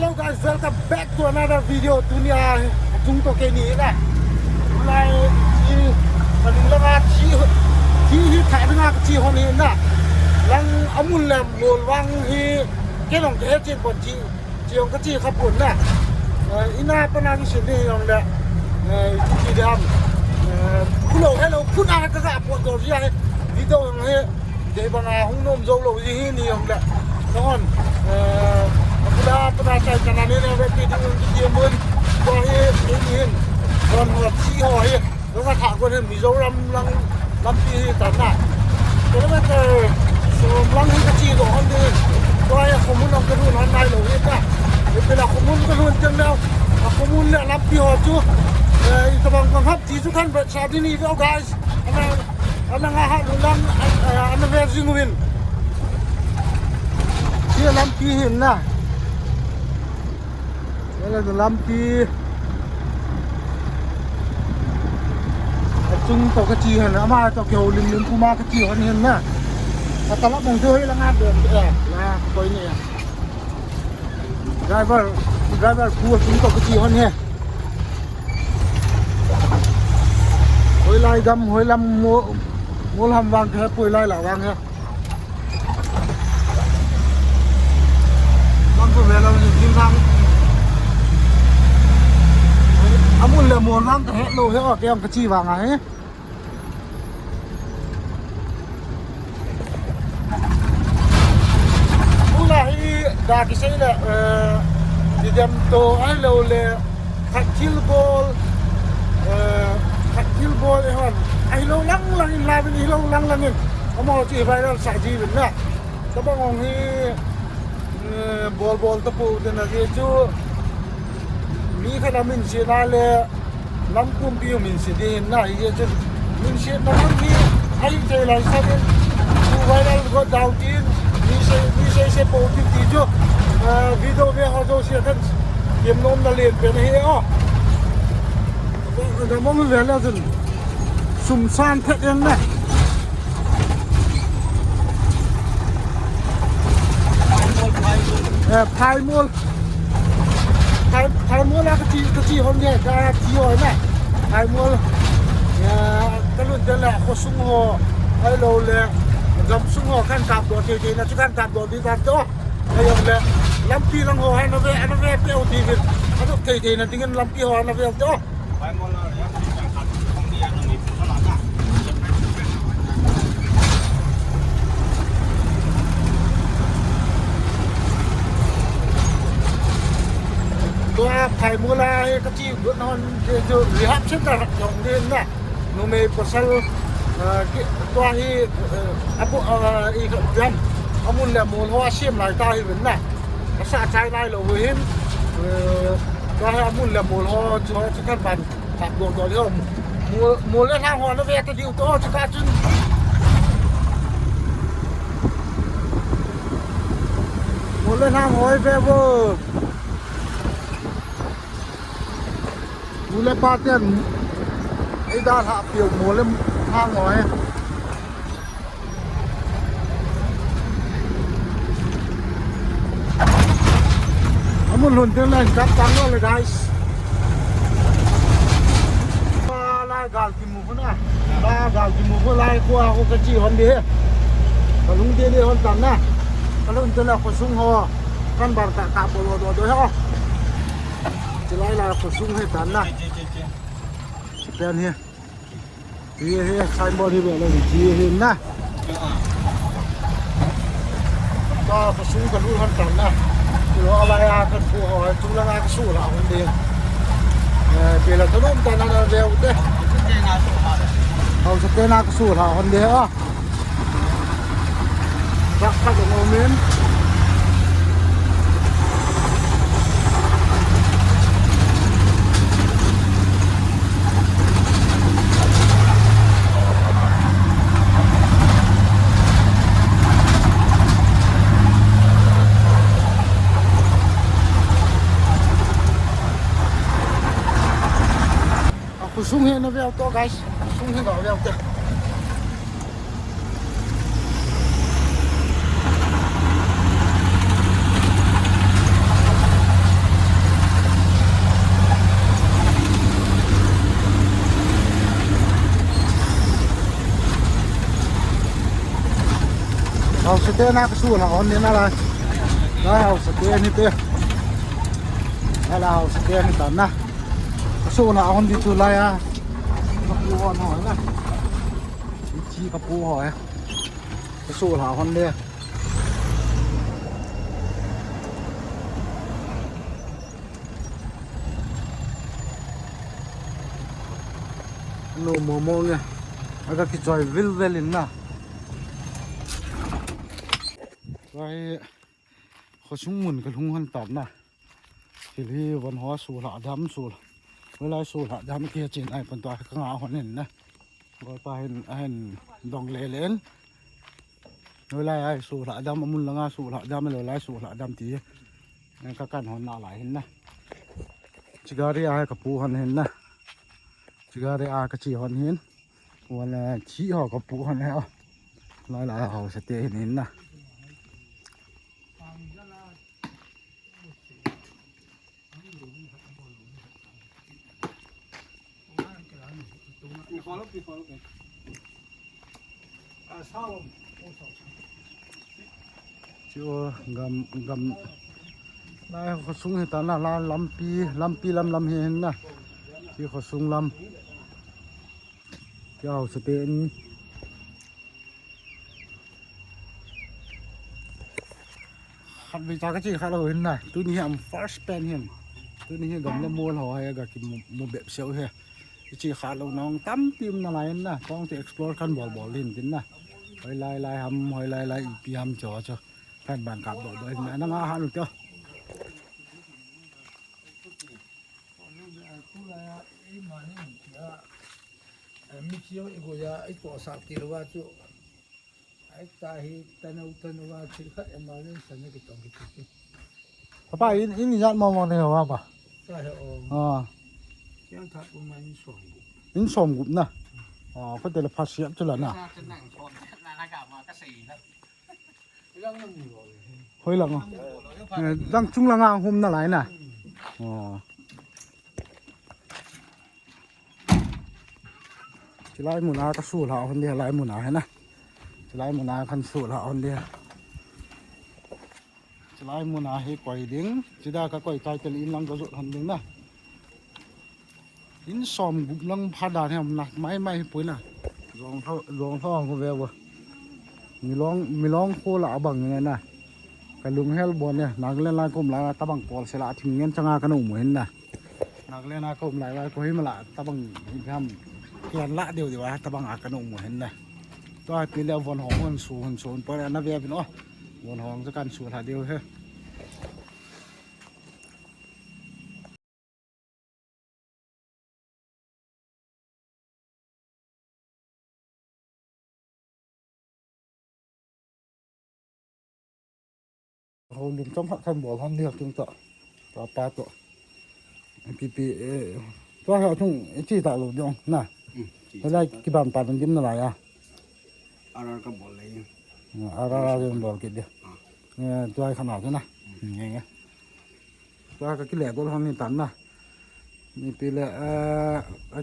Hello guys, welcome back to another video. Dunia chúng tôi cái này nè. Hôm nay thì mình là chi thải nga chi hôm nay nè. Lang amun làm một vang thì cái lòng cái trên quần chi ông cái chi khắp quần nè. Ina pana cái chuyện này ông nè. Chi đam. Hello, phun ai cái gặp quần rồi gì video ông ấy để bằng hung nôm dâu lộ gì hi ông nè. Ngon. Kita pernah cakap kerana ni berarti dia pun boleh ini kon buat si hoi, orang tak kon Mizoram lang pi tanah. Kilometer lang kecil tu orang ni, kaya komun orang kedua orang lain loh kita. Bila komun kedua jenglau, komun le lang pi hoi tu, itu bang hab tisu kan saat ini tu guys, anak ngahak lang anak versi ngwin. Dia lang pi hin lah. Đây là làm pi chung tàu cái chi hả mà tàu kiểu linh linh kuma cái chi hơn hơn nè và tao lắp bằng chơi là ngát đường để là coi này driver cua chúng tàu cái chi hơn nè hồi lai găm hồi làm mua làm vàng thế hồi lai là vàng ha con vừa về là nhìn sang amun le mon lang ka het lo he o kem ka chi wa nga he ula hi da ki sei le di dem to ai lo le khat kil bol e hon ai lo lang in la bi lo lang in amo chi viral sa ji bin na ta ba ngong hi bol ta pu de na ge chu mi khá là mình sẽ ra là lắm cuốn biêu mình sẽ đi này chứ mình sẽ nó khi hay chơi lại sao nên chú vai là có đầu tiên mình sẽ bổ tiếp tí chứ video về họ rồi sẽ thân kiếm nôm là liền về này ó đó mong về là dần sum san thật em này phai mua Thai mua là cái chi hôm nay cái chi rồi nè thai mua cái luôn đây là có sung hồ hay lâu là dòng sung hồ khăn cạp đồ thì là chú khăn cạp đồ đi ra chỗ hay là làm pi lăng hồ hay nó về tiêu thì nó thì là tiếng làm pi hồ nó về chỗ thầy mua la cái chi bữa non rồi rehab chết là dòng lên nè nó mê pasal cái toa hi abu i ram amun là mua hoa xiêm lại ta hi vẫn nè nó xả trái lại lâu với him toa amun là mua hoa cho các bạn tập đồ rồi không mua lên hàng hoa nó về cái điều to cho các chân mua lên hàng hoa về vô mua lên ba tiền ấy đa hạ kiểu mua lên hang ngói muốn luôn tiếng lên cắt trắng đó là guys lai gạo kim mù nè la gạo kim mù lai qua cái chi hơn đi và lúng đi hơn tầm nè cái lúc tên là có sung hồ căn bản cả bộ đồ đó chỉ lại là có sung hay tán nè tên here here signboard here là vị trí here nè có sung cái lúc hơn tán nè thì nó lại cái phù hợp chúng là cái số là vấn đề vì là cái lúc tán là đều thế sẽ tên là cái số là vấn đề á các cái mô miễn sung hết nó vào to guys sung hết đó vào to สเตย์นักสู้ละคนนี้นะล่ะได้เอาสเตย์นี่เต้ได้เอาสเตย์นี่ตอนนะสู้ละคนที่ตัวไรอ่ะกระปูหอยนะชี้กระปูหอยสู้ละคนเดียโนโมโมเนี่ยแล้วก็คิดจอยวิลเวลินนะไว้เขาชุ่มมุนกับลุงหันตับนะทีนี้วันหัวสูละดำสูละเวลาสูละดำเกี่ยจีนไอ้ปนตัวข้างเอาคนเห็นนะก็ไปเห็นดองเลเลนเวลาไอ้สูละดำมุนละงาสูละดำไม่เลยไล่สูละดำทีนั่นก็การหันหน้าไหลเห็นนะจิการีไอ้กับปูหันเห็นนะจิการีไอ้กับจีหันเห็นวันละชี้หอกับปูหันแล้วไล่เอาสเตย์เห็นนะชัวกำได้เขาสูงให้ตาหน้าลำปีเห็นนะที่เขาสูงลำเจ้าสเตนขัดวิจารณ์ก็จีขัดเราเห็นนะตัวนี้อัน first pen เห็นตัวนี้กำลังมัวหอยกับกินมัวแบบเสียวเหรอจีขัดเราน้องตั้มพิมพ์อะไรนะต้องจะ explore กันบอลลินกินนะหอยลายทำหอยลายปีทำจ่อแผ่นบานกับบ่อยๆนั่งอาหารหรือเปล่ามีเชี่ยวอีกว่าไอ้ตัวสักที่ว่าจู่ไอ้ตาฮีตาหนูว่าที่เขาเอ็มมาเล่นสัญญากิจตรงกิจที่ป้าอินยัดมองเนี่ยว่าป่ะใช่อ๋อยังทักประมาณอินสมกุบนะอ๋อก็เดี๋ยวพัดเสียบจุลนะจะนั่งชนนากามาก็สี่แล้วเรื่องนั้นมีบ่เฮ้ยหลังดังจุงละงาหุ่มน่ะไรน่ะอ๋อจะไล่หมุนาก็สู้เราคนเดียวไล่หมุนาให้นะจะไล่หมุนาคันสู้เราคนเดียวจะไล่หมุนาให้ก่อยดิ้งจะได้ก็ก่อยใจจะลิ้นลังก็สุดหันดิ้งนะลิ้นซ้อมกุบลังพาดาเนี่ยมันหนักไม่ปุ๋ยน่ะรองเท่าก็เววมีร้องโคละบังยังไงนะกันลุงเฮลบอลเนี่ยนักเล่นลายกลมลายตะบังปอลเสละทิ้งเงี้ยจังอาขนมเหมือนนะนักเล่นลายกลมลายก็ให้มาละตะบังทำเกียนละเดียวตะบังอาขนมเหมือนนะตัวปีแล้ววันหงมันสูงโซนเพราะนั่นเวียเป็นอ๋อวันหงจะการสูงหาเดียวเฮ้เขาลืมจ้องขันบอลพันเดียวจึงต่อปลาตัวปีตัวเขาทุ่งที่ตาหลุดยองน่ะเวลากี่บานปามันยิ้มอะไรอ่ะอะไรก็บอกเลยอะไรเรื่องบอลกินเดียวเนี่ยตัวขนาดนั้นนะอย่างเงี้ยตัวก็กิเลสตัวทำนี่ตันนะนี่ปีละ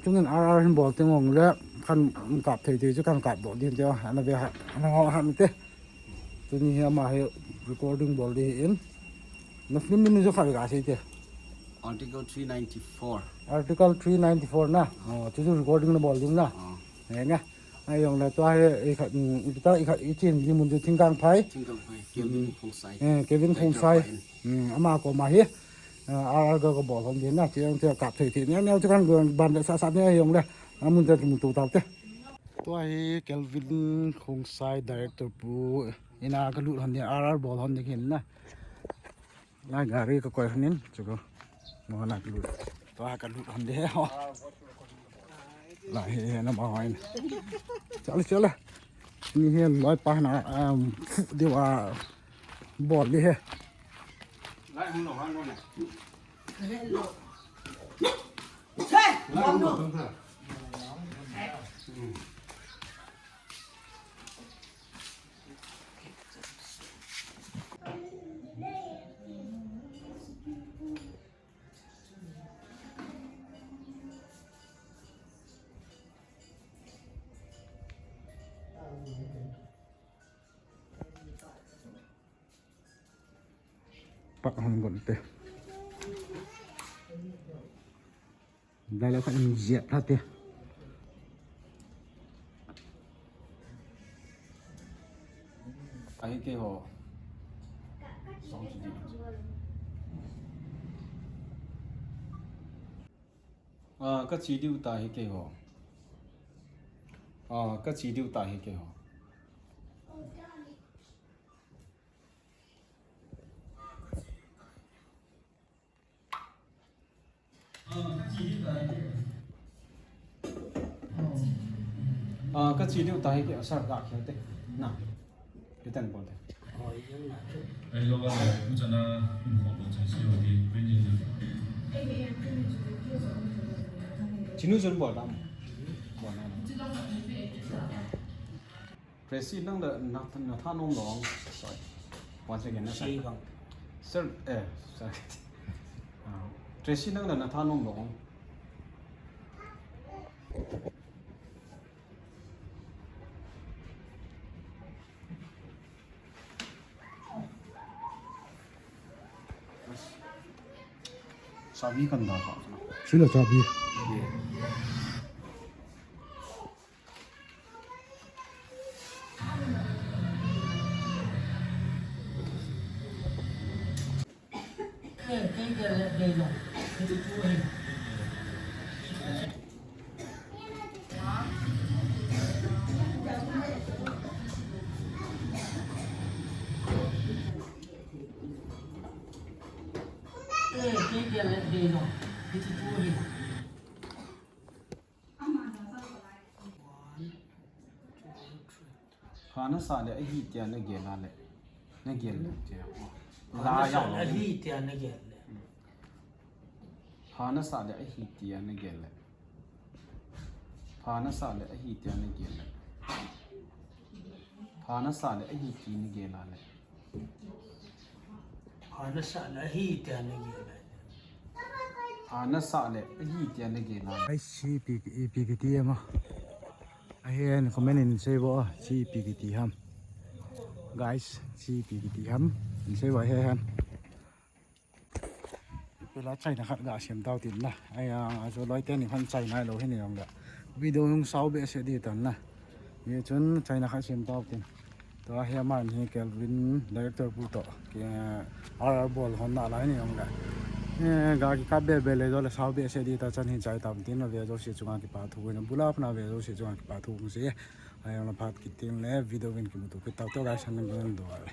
ช่วงนั้นอะไรบอลเต็มงแล้วขันกลับทีจะขันกลับบอกดีเดียวอันนั้นเบียร์อันนั้นหันเต้ตัวนี้มาให้ recording บอลดีเอ็นนักฟิล์มนี่จะขายกันใช่ไหมArticle 394 Article 394 นะอ๋อที่จะ recording นะบอลดีนะเห็นไงไอ้ยองเลยตัวอีจีนยี่มุนจะทิ้งกลางไพ่เควินคงไซอามาก็มาเฮียก็บอกคนเดียนนะที่จะกลับทีนี้เนี่ยที่กันบันสัตว์เนี่ยยองเลยมุนจะมุนตัวเต่าเต้ตัวไอ้เควินคงไซดีเรคเตอร์ปูอินาก็รู้ทันเนี่ยบอลทันเนี่ยเห็นนะลายการีก็คอยทันนี่จุกมองนักรู้ตัวก็รู้ทันเดียวลายน้ำอ้อยจัลนี่เห็นร้อยปานะเดี๋ยวบอดเลยไล่มึงหลอกมันเนี่ยใช่ลองดู ปักห้องบนเตะได้แล้วก็มีเจ็บแล้วเตะไอ้เกี่ยวสองจุดก็ชีดิวตาให้เกี่ยวก็ชีดิวตาให้เกี่ยวก็ชีดิวตาให้เกี่ยวสักกะเขียวเตะน่ะเดี๋ยวแต่งบอลเตะ哎，老板，我在那红包城市有的关键是， ชินุจนบอลดำบอลนั่นเพรสซี่นั่งเดินนักท่านงร้องสอยวันเสาร์นะใช่เซอร์ใช่เพรสซี่นั่งเดินนักท่านงร้องซาบีกันดาครับใช่เหรอซาบี cái đây rồi cái chua hình cái đây rồi cái chua hình खाना साले अही त्या न गेला ले न गेल त्या ला या अही त्या न गेल खाना साले अही त्या न गेल खाना साले अही त्या न गेल खाना साले अही की न गेला ले खाना साले अही त्या न गेल खाना साले अही त्या न गेला ai si PKT ma ai hen comment in say bo si PKT ham guys si PKT ham in say bo he hanเวลาใจนะครับกะเสียมดาวติดนะไอ้จะร้อยเต้นนี่พันใจนายเราให้เนี่ยองละวิดีโอของสาวเบสดีตอนนะมีจนใจนะครับเสียมดาวติดตัวเฮียมันเฮียแกลวินดีเรคเตอร์พูดต่อแกบอลคนน่ารักนี่องละกากิคับเบลเบลเลยตัวสาวเบสดีตาจันหินใจตามตินนะเวลาสิจงอากิปาทูนะบุลาฟนะเวลาสิจงอากิปาทูมุสิไอ้เราพัดกิตินเลยวิดีโอวินกิมุตุกิตาวตัวไอ้ฉันนึกว่าดูอะไร